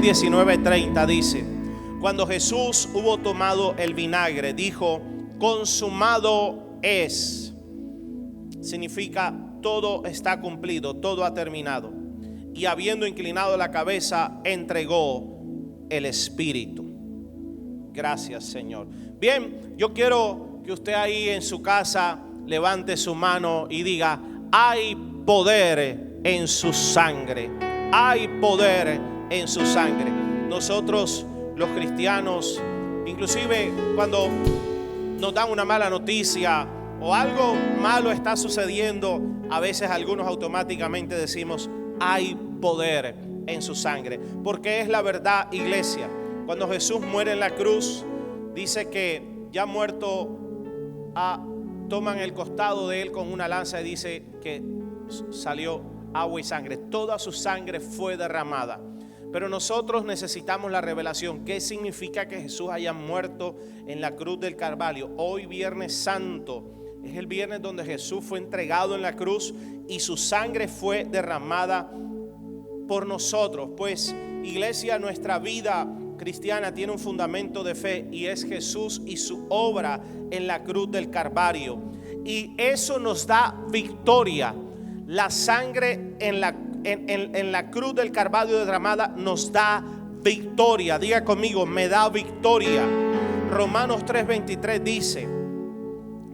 19:30 dice: cuando Jesús hubo tomado el vinagre, dijo: consumado es. Significa todo está cumplido, todo ha terminado. Y habiendo inclinado la cabeza, entregó el Espíritu. Gracias, Señor. Bien, yo quiero que usted ahí en su casa levante su mano y diga: hay poder en su sangre. Hay poder en su sangre. Nosotros, los cristianos, inclusive cuando nos dan una mala noticia o algo malo está sucediendo, a veces algunos automáticamente decimos: hay poder en su sangre. Porque es la verdad, iglesia. Cuando Jesús muere en la cruz, dice que ya muerto, toman el costado de él con una lanza y dice que salió agua y sangre. Toda su sangre fue derramada. Pero nosotros necesitamos la revelación. ¿Qué significa que Jesús haya muerto en la cruz del Calvario? Hoy, Viernes Santo, es el viernes donde Jesús fue entregado en la cruz y su sangre fue derramada por nosotros. Pues, iglesia, nuestra vida cristiana tiene un fundamento de fe y es Jesús y su obra en la cruz del Calvario. Y eso nos da victoria. La sangre en la cruz del Calvario derramada nos da victoria. Diga conmigo: me da victoria. Romanos 3:23 dice: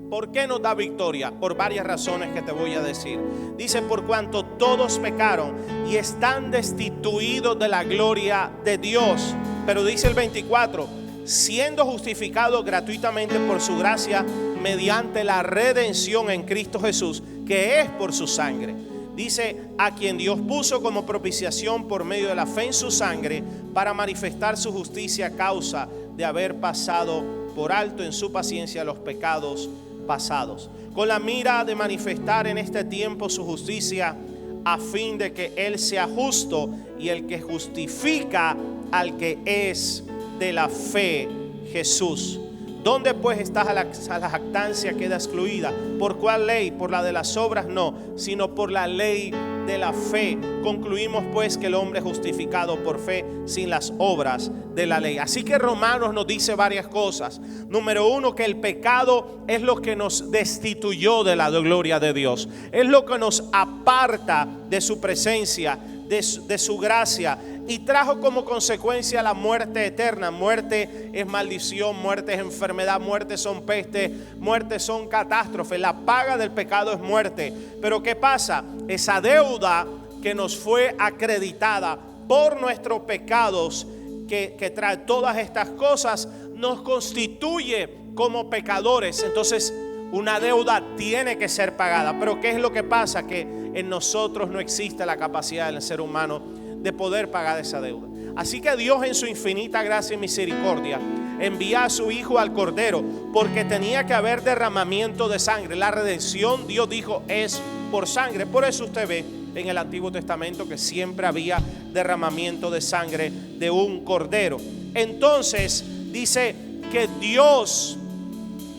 ¿por qué nos da victoria? Por varias razones que te voy a decir. Dice: por cuanto todos pecaron y están destituidos de la gloria de Dios. Pero dice el 24: siendo justificados gratuitamente por su gracia mediante la redención en Cristo Jesús, que es por su sangre. Dice: a quien Dios puso como propiciación por medio de la fe en su sangre, para manifestar su justicia a causa de haber pasado por alto en su paciencia los pecados pasados, con la mira de manifestar en este tiempo su justicia, a fin de que Él sea justo y el que justifica al que es de la fe, Jesús. ¿Dónde pues está la jactancia? Queda excluida. ¿Por cuál ley? Por la de las obras no, sino por la ley de la fe. Concluimos pues que el hombre es justificado por fe sin las obras de la ley. Así que Romanos nos dice varias cosas. Número uno, que el pecado es lo que nos destituyó de la gloria de Dios. Es lo que nos aparta de su presencia, de su gracia, y trajo como consecuencia la muerte eterna. Muerte es maldición, muerte es enfermedad, muerte son peste, muerte son catástrofes. La paga del pecado es muerte. Pero ¿qué pasa? Esa deuda que nos fue acreditada por nuestros pecados, que trae todas estas cosas, nos constituye como pecadores. Entonces, una deuda tiene que ser pagada. Pero ¿qué es lo que pasa? Que en nosotros no existe la capacidad del ser humano de poder pagar esa deuda. Así que Dios, en su infinita gracia y misericordia, envía a su Hijo al Cordero, porque tenía que haber derramamiento de sangre. La redención, Dios dijo, es por sangre. Por eso usted ve en el Antiguo Testamento que siempre había derramamiento de sangre de un cordero. Entonces dice que Dios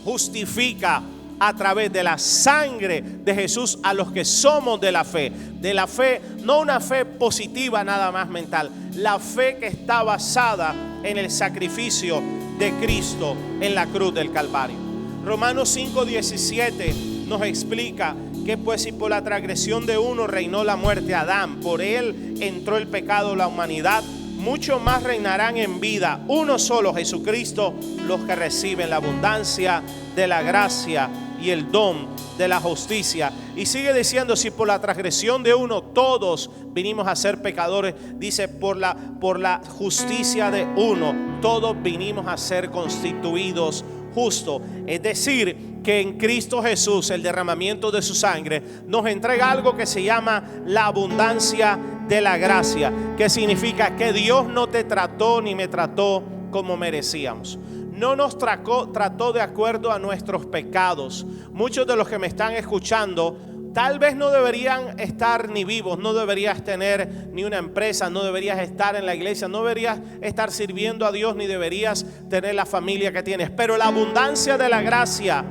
justifica a través de la sangre de Jesús a los que somos de la fe. De la fe, no una fe positiva nada más mental, la fe que está basada en el sacrificio de Cristo en la cruz del Calvario. Romanos 5:17 nos explica que pues si por la transgresión de uno reinó la muerte, Adán, por él entró el pecado a la humanidad, mucho más reinarán en vida uno solo, Jesucristo, los que reciben la abundancia de la gracia y el don de la justicia. Y sigue diciendo: si por la transgresión de uno todos vinimos a ser pecadores, dice, por la justicia de uno todos vinimos a ser constituidos justos. Es decir, que en Cristo Jesús el derramamiento de su sangre nos entrega algo que se llama la abundancia de la gracia, que significa que Dios no te trató ni me trató como merecíamos. No nos trató de acuerdo a nuestros pecados. Muchos de los que me están escuchando tal vez no deberían estar ni vivos, no deberías tener ni una empresa, no deberías estar en la iglesia, no deberías estar sirviendo a Dios, ni deberías tener la familia que tienes. Pero la abundancia de la gracia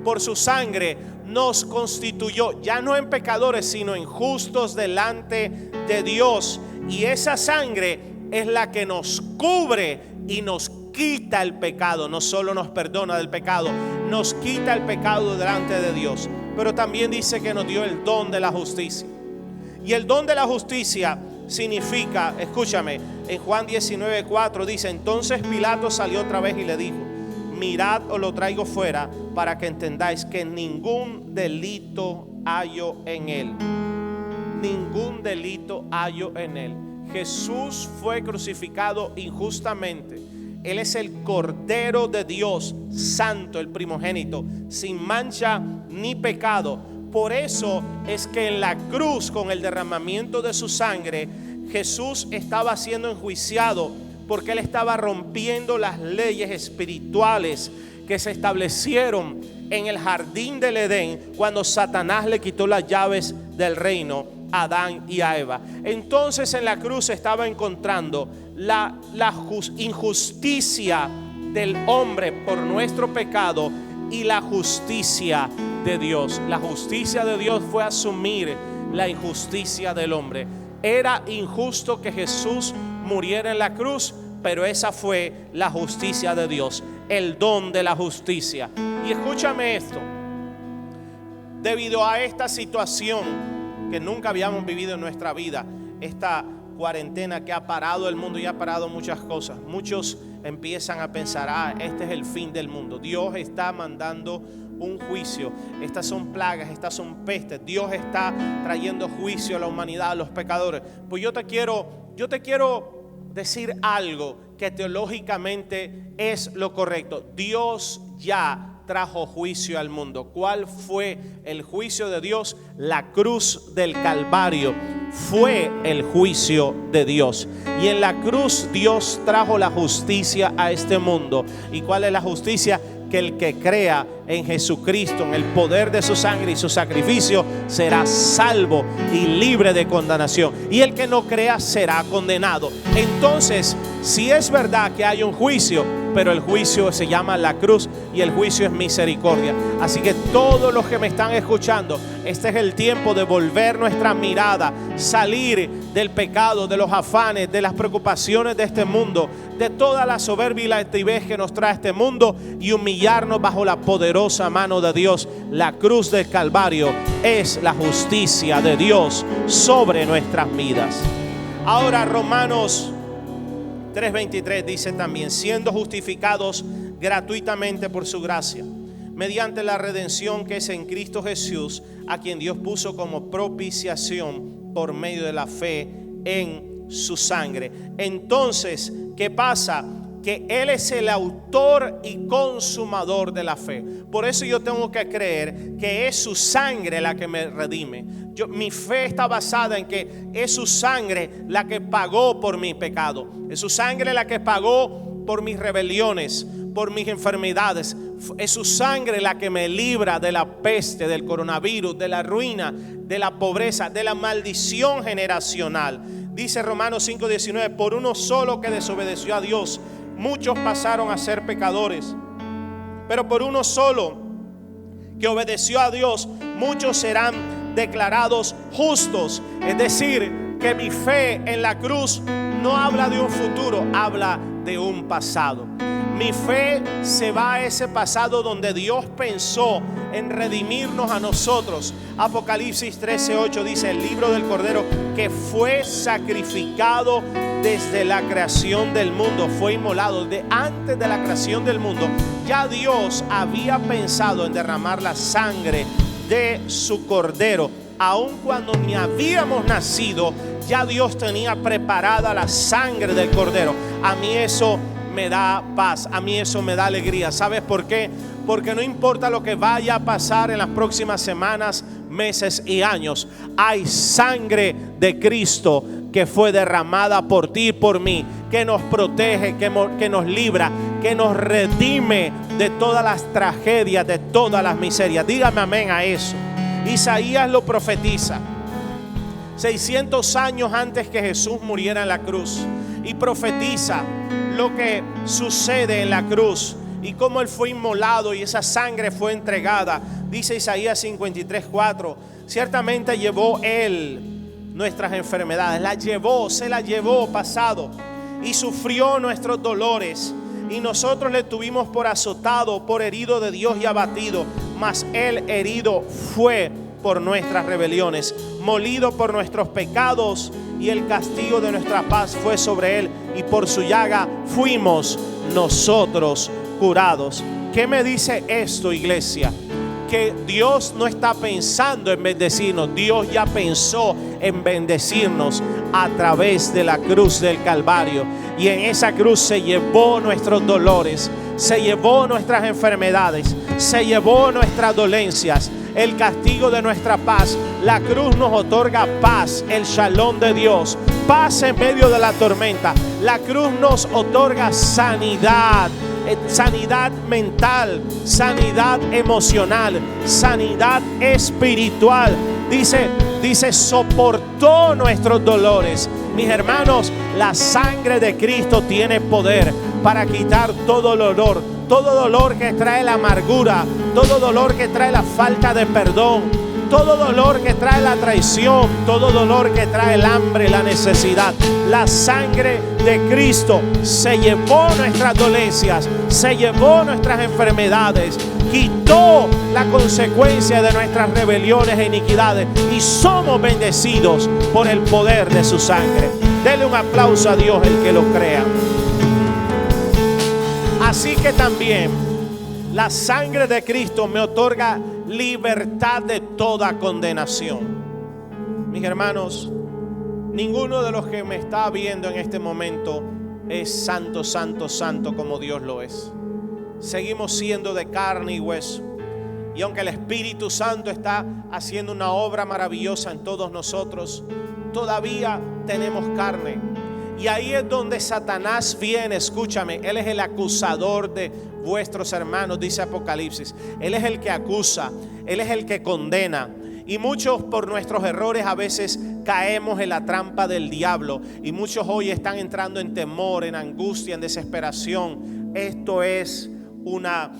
por su sangre nos constituyó ya no en pecadores, sino en justos delante de Dios. Y esa sangre es la que nos cubre y nos quita el pecado. No solo nos perdona del pecado, nos quita el pecado delante de Dios, pero también dice que nos dio el don de la justicia. Y el don de la justicia significa, escúchame, en Juan 19:4 dice: entonces Pilato salió otra vez y le dijo: mirad, os lo traigo fuera para que entendáis que ningún delito hallo en él. Ningún delito hallo en él. Jesús fue crucificado injustamente. Él es el Cordero de Dios, santo, el primogénito, sin mancha ni pecado. Por eso es que en la cruz, con el derramamiento de su sangre, Jesús estaba siendo enjuiciado, porque Él estaba rompiendo las leyes espirituales que se establecieron en el jardín del Edén cuando Satanás le quitó las llaves del reino a Adán y a Eva. Entonces en la cruz estaba encontrando la injusticia del hombre por nuestro pecado y la justicia de Dios. La justicia de Dios fue asumir la injusticia del hombre. Era injusto que Jesús muriera en la cruz, pero esa fue la justicia de Dios, el don de la justicia. Y escúchame esto: debido a esta situación que nunca habíamos vivido en nuestra vida, esta cuarentena que ha parado el mundo y ha parado muchas cosas, muchos empiezan a pensar: este es el fin del mundo, Dios está mandando un juicio, estas son plagas, estas son pestes, Dios está trayendo juicio a la humanidad, a los pecadores. Pues yo te quiero decir algo que teológicamente es lo correcto. Dios ya trajo juicio al mundo. ¿Cuál fue el juicio de Dios? La cruz del Calvario fue el juicio de Dios. Y en la cruz Dios trajo la justicia a este mundo. ¿Y cuál es la justicia? Que el que crea en Jesucristo, en el poder de su sangre y su sacrificio, será salvo y libre de condenación. Y el que no crea será condenado. Entonces, si es verdad que hay un juicio, pero el juicio se llama la cruz y el juicio es misericordia. Así que todos los que me están escuchando, este es el tiempo de volver nuestra mirada, salir del pecado, de los afanes, de las preocupaciones de este mundo, de toda la soberbia y la altivez que nos trae este mundo, y humillarnos bajo la poderosa mano de Dios. La cruz del Calvario es la justicia de Dios sobre nuestras vidas. Ahora Romanos 3:23 dice también: siendo justificados gratuitamente por su gracia, mediante la redención que es en Cristo Jesús, a quien Dios puso como propiciación por medio de la fe en su sangre. Entonces, ¿qué pasa? Que Él es el autor y consumador de la fe. Por eso yo tengo que creer que es su sangre la que me redime. Mi fe está basada en que es su sangre la que pagó por mi pecado. Es su sangre la que pagó por mis rebeliones, por mis enfermedades. Es su sangre la que me libra de la peste, del coronavirus, de la ruina, de la pobreza, de la maldición generacional. Dice Romanos 5:19: por uno solo que desobedeció a Dios, muchos pasaron a ser pecadores, pero por uno solo que obedeció a Dios, muchos serán declarados justos. Es decir, que mi fe en la cruz no habla de un futuro, habla de un pasado. Mi fe se va a ese pasado donde Dios pensó en redimirnos a nosotros. Apocalipsis 13:8 dice: el libro del Cordero que fue sacrificado desde la creación del mundo, fue inmolado desde antes de la creación del mundo. Ya Dios había pensado en derramar la sangre de su Cordero. Aun cuando ni habíamos nacido, ya Dios tenía preparada la sangre del Cordero. A mí eso me da paz, a mí eso me da alegría. ¿Sabes por qué? Porque no importa lo que vaya a pasar en las próximas semanas, meses y años, hay sangre de Cristo que fue derramada por ti y por mí, que nos protege, que nos libra, que nos redime de todas las tragedias, de todas las miserias. Dígame amén a eso. Isaías lo profetiza 600 años antes que Jesús muriera en la cruz, y profetiza lo que sucede en la cruz y cómo Él fue inmolado y esa sangre fue entregada. Dice Isaías 53:4: ciertamente llevó Él nuestras enfermedades, se las llevó pasado, y sufrió nuestros dolores. Y nosotros le tuvimos por azotado, por herido de Dios y abatido. Mas Él herido fue por nuestras rebeliones, molido por nuestros pecados, y el castigo de nuestra paz fue sobre Él, y por su llaga fuimos nosotros curados. ¿Qué me dice esto, iglesia? Que Dios no está pensando en bendecirnos. Dios ya pensó en bendecirnos a través de la cruz del Calvario. Y en esa cruz se llevó nuestros dolores, se llevó nuestras enfermedades, se llevó nuestras dolencias, el castigo de nuestra paz. La cruz nos otorga paz, el shalom de Dios, paz en medio de la tormenta. La cruz nos otorga sanidad, sanidad mental, sanidad emocional, sanidad espiritual. Dice, soportó nuestros dolores. Mis hermanos, la sangre de Cristo tiene poder para quitar todo dolor que trae la amargura, todo dolor que trae la falta de perdón, todo dolor que trae la traición, todo dolor que trae el hambre, la necesidad. La sangre de Cristo se llevó nuestras dolencias, se llevó nuestras enfermedades, quitó la consecuencia de nuestras rebeliones e iniquidades, y somos bendecidos por el poder de su sangre. Dele un aplauso a Dios el que lo crea. Así que también la sangre de Cristo me otorga libertad de toda condenación. Mis hermanos, ninguno de los que me está viendo en este momento es santo, santo, santo como Dios lo es. Seguimos siendo de carne y hueso. Y aunque el Espíritu Santo está haciendo una obra maravillosa en todos nosotros, todavía tenemos carne. Y ahí es donde Satanás viene. Escúchame, él es el acusador de vuestros hermanos, dice Apocalipsis. Él es el que acusa, él es el que condena. Y muchos por nuestros errores a veces caemos en la trampa del diablo. Y muchos hoy están entrando en temor, en angustia, en desesperación. Esto es una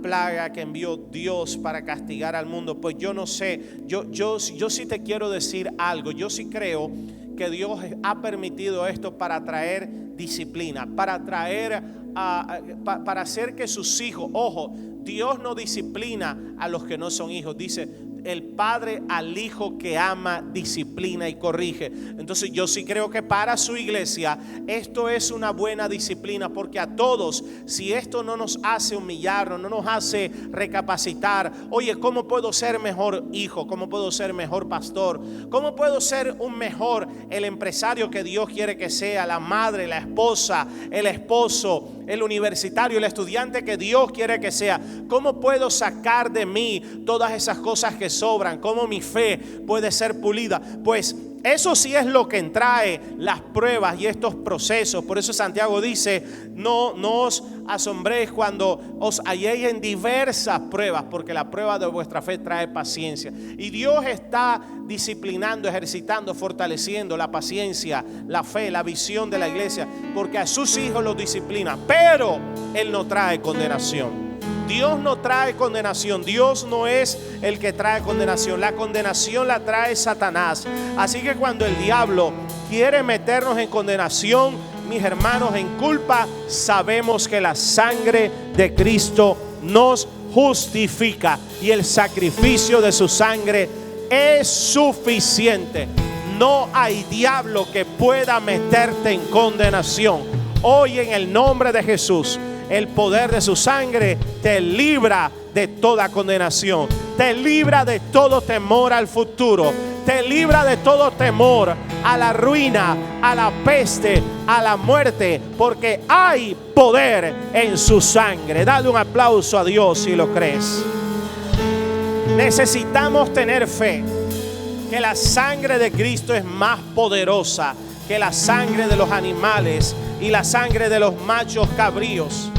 plaga que envió Dios para castigar al mundo. Pues yo no sé, yo sí te quiero decir algo. Yo sí creo que Dios ha permitido esto para traer disciplina, para traer, para hacer que sus hijos, ojo, Dios no disciplina a los que no son hijos. Dice, el padre al hijo que ama, disciplina y corrige. Entonces yo sí creo que para su iglesia esto es una buena disciplina, porque a todos, si esto no nos hace humillarnos, no nos hace recapacitar, oye, ¿cómo puedo ser mejor hijo? ¿Cómo puedo ser mejor pastor? ¿Cómo puedo ser el empresario que Dios quiere que sea? La madre, la esposa, el esposo, el universitario, el estudiante que Dios quiere que sea. ¿Cómo puedo sacar de mí todas esas cosas que sobran? ¿Cómo mi fe puede ser pulida? Pues eso sí es lo que trae las pruebas y estos procesos. Por eso Santiago dice, no os asombréis cuando os halléis en diversas pruebas, porque la prueba de vuestra fe trae paciencia. Y Dios está disciplinando, ejercitando, fortaleciendo la paciencia, la fe, la visión de la iglesia, porque a sus hijos los disciplina. Pero Él no trae condenación. Dios no trae condenación. Dios no es el que trae condenación. La condenación la trae Satanás. Así que cuando el diablo quiere meternos en condenación, mis hermanos, en culpa, sabemos que la sangre de Cristo nos justifica y el sacrificio de su sangre es suficiente. No hay diablo que pueda meterte en condenación. Hoy, en el nombre de Jesús, el poder de su sangre te libra de toda condenación, te libra de todo temor al futuro, te libra de todo temor a la ruina, a la peste, a la muerte, porque hay poder en su sangre. Dale un aplauso a Dios si lo crees. Necesitamos tener fe que la sangre de Cristo es más poderosa que la sangre de los animales y la sangre de los machos cabríos.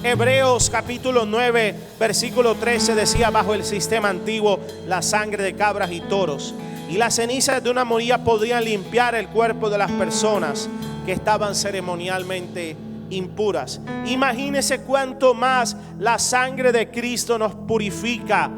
Hebreos capítulo 9 versículo 13 decía, bajo el sistema antiguo, la sangre de cabras y toros y las cenizas de una morilla podían limpiar el cuerpo de las personas que estaban ceremonialmente impuras. Imagínese cuánto más la sangre de Cristo nos purifica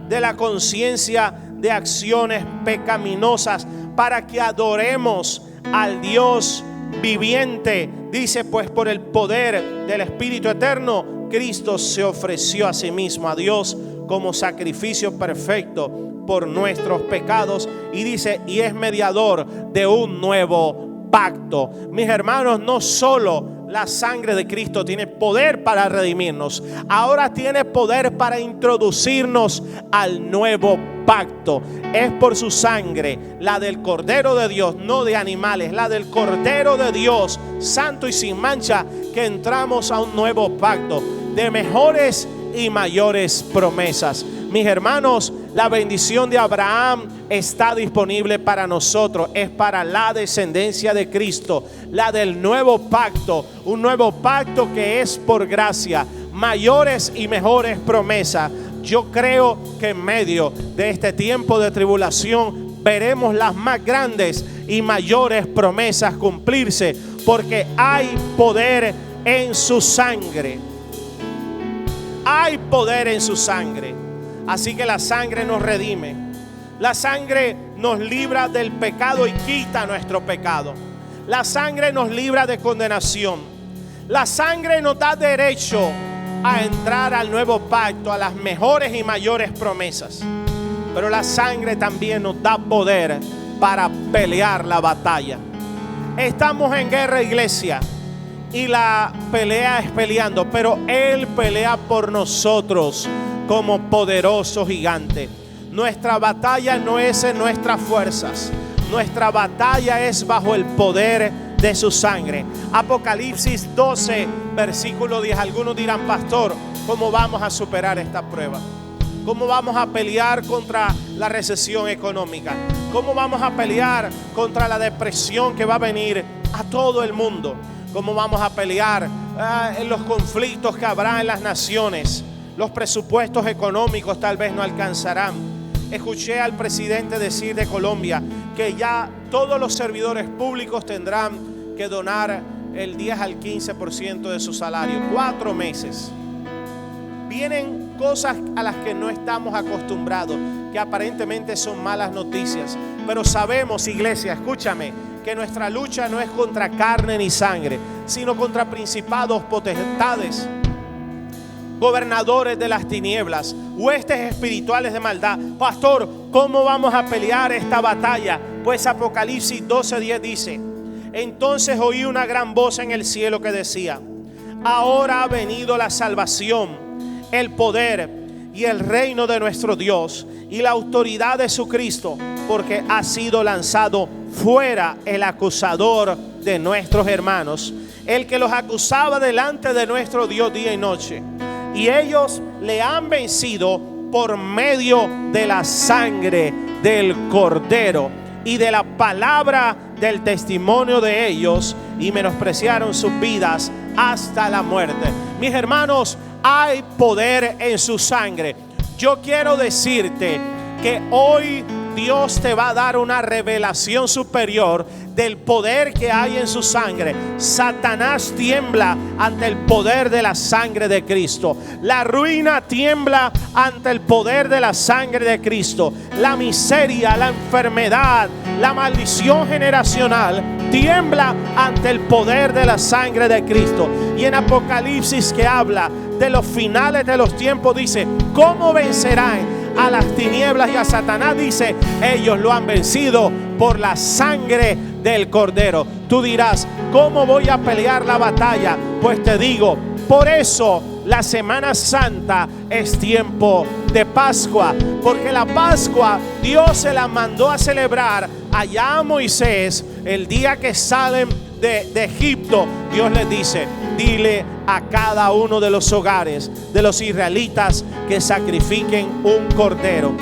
de la conciencia de acciones pecaminosas, para que adoremos al Dios viviente. Dice, pues por el poder del Espíritu Eterno, Cristo se ofreció a sí mismo a Dios como sacrificio perfecto por nuestros pecados. Y dice, y es mediador de un nuevo pacto. Mis hermanos, no solo la sangre de Cristo tiene poder para redimirnos, ahora tiene poder para introducirnos al nuevo pacto. Es por su sangre, la del Cordero de Dios, no de animales, la del Cordero de Dios, santo y sin mancha, que entramos a un nuevo pacto de mejores y mayores promesas. Mis hermanos, la bendición de Abraham está disponible para nosotros. Es para la descendencia de Cristo, la del nuevo pacto. Un nuevo pacto que es por gracia. Mayores y mejores promesas. Yo creo que en medio de este tiempo de tribulación veremos las más grandes y mayores promesas cumplirse, porque hay poder en su sangre. Hay poder en su sangre. Así que la sangre nos redime. La sangre nos libra del pecado y quita nuestro pecado. La sangre nos libra de condenación. La sangre nos da derecho a entrar al nuevo pacto, a las mejores y mayores promesas. Pero la sangre también nos da poder para pelear la batalla. Estamos en guerra, iglesia, y la pelea es peleando, pero Él pelea por nosotros como poderoso gigante. Nuestra batalla no es en nuestras fuerzas. Nuestra batalla es bajo el poder de su sangre. Apocalipsis 12, versículo 10. Algunos dirán, pastor, ¿cómo vamos a superar esta prueba? ¿Cómo vamos a pelear contra la recesión económica? ¿Cómo vamos a pelear contra la depresión que va a venir a todo el mundo? ¿Cómo vamos a pelear en los conflictos que habrá en las naciones? Los presupuestos económicos tal vez no alcanzarán. Escuché al presidente decir de Colombia que ya todos los servidores públicos tendrán que donar el 10 al 15% de su salario. 4 meses. Vienen cosas a las que no estamos acostumbrados, que aparentemente son malas noticias. Pero sabemos, iglesia, escúchame, que nuestra lucha no es contra carne ni sangre, sino contra principados, potestades, gobernadores de las tinieblas, huestes espirituales de maldad. Pastor, ¿cómo vamos a pelear esta batalla? Pues Apocalipsis 12:10 dice: entonces oí una gran voz en el cielo que decía: ahora ha venido la salvación, el poder y el reino de nuestro Dios y la autoridad de su Cristo, porque ha sido lanzado fuera el acusador de nuestros hermanos, el que los acusaba delante de nuestro Dios día y noche. Y ellos le han vencido por medio de la sangre del Cordero y de la palabra del testimonio de ellos, y menospreciaron sus vidas hasta la muerte. Mis hermanos, hay poder en su sangre. Yo quiero decirte que hoy Dios te va a dar una revelación superior del poder que hay en su sangre. Satanás tiembla ante el poder de la sangre de Cristo. La ruina tiembla ante el poder de la sangre de Cristo. La miseria, la enfermedad, la maldición generacional tiembla ante el poder de la sangre de Cristo. Y en Apocalipsis, que habla de los finales de los tiempos, dice: ¿cómo vencerán a las tinieblas y a Satanás? Dice: ellos lo han vencido por la sangre del Cordero. Tú dirás: ¿cómo voy a pelear la batalla? Pues te digo, por eso la Semana Santa es tiempo de Pascua, porque la Pascua Dios se la mandó a celebrar allá a Moisés el día que salen de Egipto. Dios les dice: dile a cada uno de los hogares de los israelitas que sacrifiquen un cordero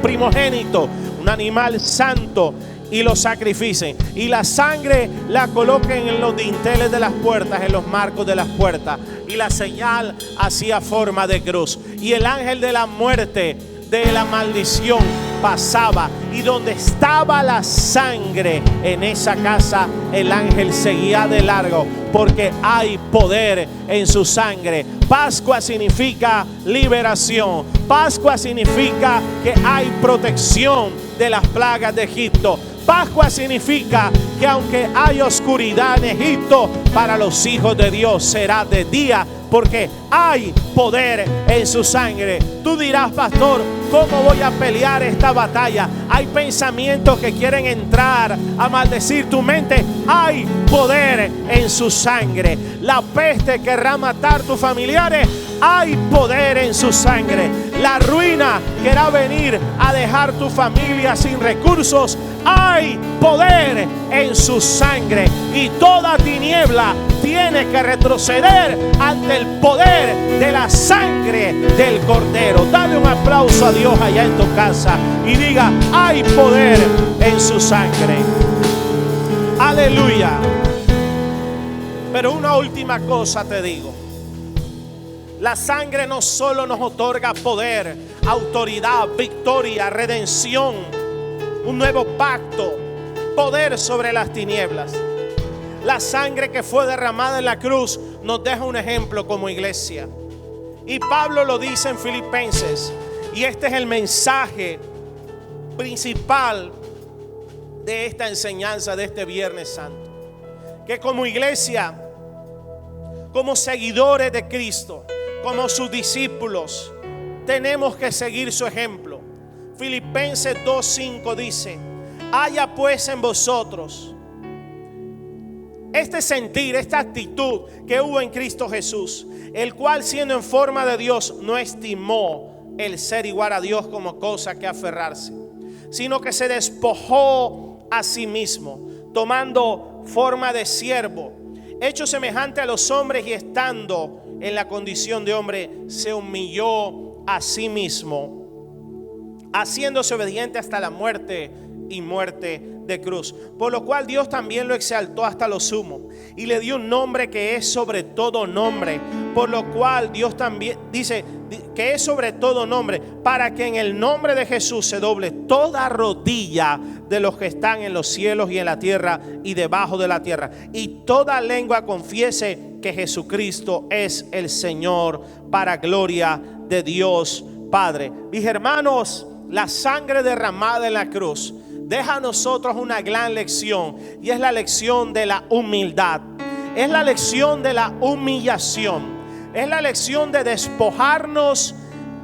primogénito, un animal santo, y lo sacrificen, y la sangre la coloquen en los dinteles de las puertas, en los marcos de las puertas, y la señal hacía forma de cruz. Y el ángel de la muerte, de la maldición, pasaba, y donde estaba la sangre, en esa casa el ángel seguía de largo, porque hay poder en su sangre. Pascua significa liberación. Pascua significa que hay protección de las plagas de Egipto. Pascua significa que aunque hay oscuridad en Egipto, para los hijos de Dios será de día, porque hay poder en su sangre. Tú dirás, pastor, ¿cómo voy a pelear esta batalla? Hay pensamientos que quieren entrar a maldecir tu mente. Hay poder en su sangre. La peste querrá matar tus familiares. Hay poder en su sangre. La ruina querrá venir a dejar tu familia sin recursos. Hay poder en su sangre. Y toda tiniebla tiene que retroceder ante el poder de la sangre del Cordero. Dale un aplauso a Dios allá en tu casa y diga: hay poder en su sangre. Aleluya. Pero una última cosa te digo. La sangre no solo nos otorga poder, autoridad, victoria, redención, un nuevo pacto, poder sobre las tinieblas. La sangre que fue derramada en la cruz nos deja un ejemplo como iglesia. Y Pablo lo dice en Filipenses. Y este es el mensaje principal de esta enseñanza de este Viernes Santo. Que como iglesia, como seguidores de Cristo, como sus discípulos, tenemos que seguir su ejemplo. Filipenses 2:5 dice: haya pues en vosotros este sentir, esta actitud que hubo en Cristo Jesús, el cual siendo en forma de Dios no estimó el ser igual a Dios como cosa que aferrarse, sino que se despojó a sí mismo, tomando forma de siervo, hecho semejante a los hombres, y estando en la condición de hombre, se humilló a sí mismo, haciéndose obediente hasta la muerte y muerte de cruz. Por lo cual Dios también lo exaltó hasta lo sumo y le dio un nombre que es sobre todo nombre. Por lo cual Dios también dice que es sobre todo nombre, para que en el nombre de Jesús se doble toda rodilla de los que están en los cielos y en la tierra y debajo de la tierra, y toda lengua confiese que Jesucristo es el Señor, para gloria de Dios Padre. Mis hermanos, la sangre derramada en la cruz deja a nosotros una gran lección, y es la lección de la humildad. Es la lección de la humillación. Es la lección de despojarnos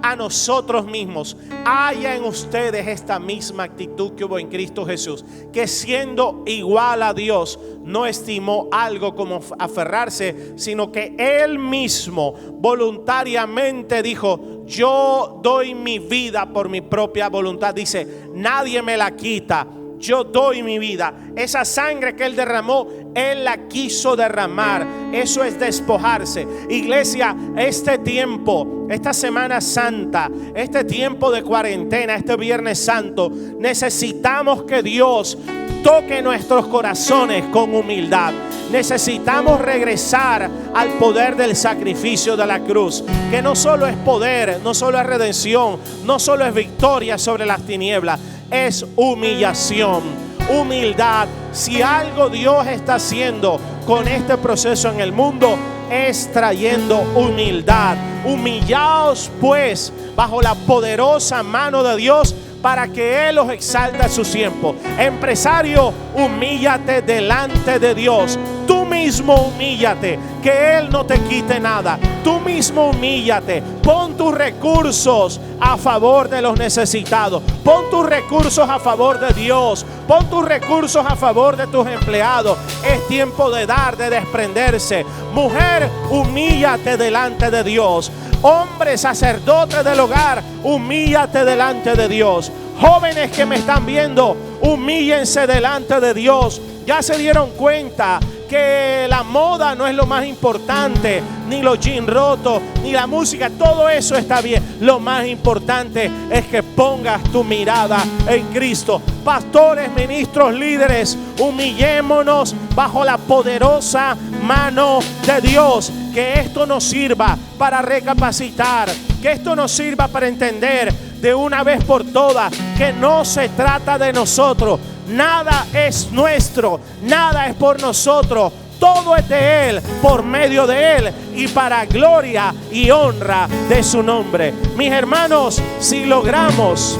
a nosotros mismos. Haya en ustedes esta misma actitud que hubo en Cristo Jesús, que siendo igual a Dios no estimó algo como aferrarse, sino que Él mismo voluntariamente dijo: yo doy mi vida por mi propia voluntad. Dice: nadie me la quita, yo doy mi vida. Esa sangre que Él derramó, Él la quiso derramar. Eso es despojarse. Iglesia, este tiempo, esta Semana Santa, este tiempo de cuarentena, este Viernes Santo, necesitamos que Dios toque nuestros corazones con humildad. Necesitamos regresar al poder del sacrificio de la cruz, que no solo es poder, no solo es redención, no solo es victoria sobre las tinieblas, es humillación, humildad. Si algo Dios está haciendo con este proceso en el mundo, es trayendo humildad. Humillaos pues bajo la poderosa mano de Dios, para que Él los exalte a su tiempo. Empresario, humíllate delante de Dios. Tú mismo humíllate, que Él no te quite nada. Tú mismo humíllate. Pon tus recursos a favor de los necesitados. Pon tus recursos a favor de Dios. Pon tus recursos a favor de tus empleados. Es tiempo de dar, de desprenderse. Mujer, humíllate delante de Dios. Hombre, sacerdote del hogar, humíllate delante de Dios. Jóvenes que me están viendo, humíllense delante de Dios. Ya se dieron cuenta que la moda no es lo más importante, ni los jeans rotos, ni la música. Todo eso está bien. Lo más importante es que pongas tu mirada en Cristo. Pastores, ministros, líderes, humillémonos bajo la poderosa mano de Dios. Que esto nos sirva para recapacitar, que esto nos sirva para entender de una vez por todas que no se trata de nosotros. Nada es nuestro, nada es por nosotros. Todo es de Él, por medio de Él y para gloria y honra de su nombre. Mis hermanos, si logramos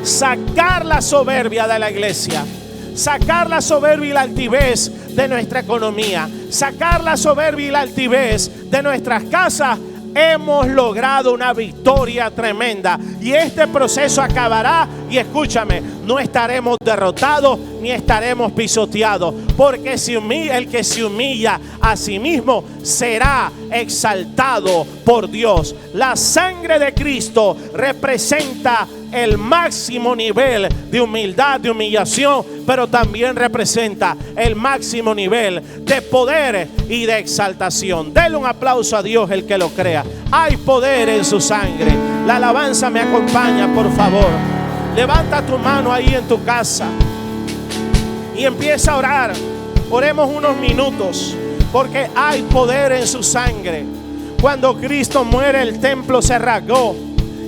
sacar la soberbia de la iglesia, sacar la soberbia y la altivez de nuestra economía, sacar la soberbia y la altivez de nuestras casas, hemos logrado una victoria tremenda. Y este proceso acabará. Y escúchame, no estaremos derrotados ni estaremos pisoteados. Porque el que se humilla a sí mismo será exaltado por Dios. La sangre de Cristo representa el máximo nivel de humildad, de humillación, pero también representa el máximo nivel de poder y de exaltación. Denle un aplauso a Dios el que lo crea. Hay poder en su sangre. La alabanza me acompaña, por favor. Levanta tu mano ahí en tu casa y empieza a orar. Oremos unos minutos, porque hay poder en su sangre. Cuando Cristo muere, el templo se rasgó.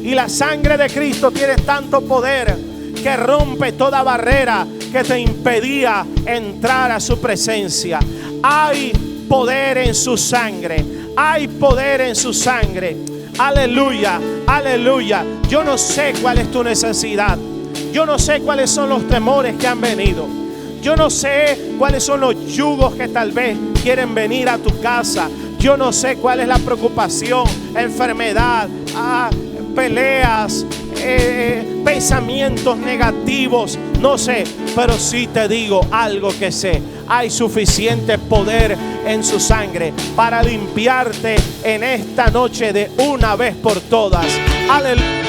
Y la sangre de Cristo tiene tanto poder que rompe toda barrera que te impedía entrar a su presencia. Hay poder en su sangre. Hay poder en su sangre. Aleluya, aleluya. Yo no sé cuál es tu necesidad. Yo no sé cuáles son los temores que han venido. Yo no sé cuáles son los yugos que tal vez quieren venir a tu casa. Yo no sé cuál es la preocupación, enfermedad, peleas, pensamientos negativos, no sé, pero sí te digo algo que sé: hay suficiente poder en su sangre para limpiarte en esta noche de una vez por todas. Aleluya.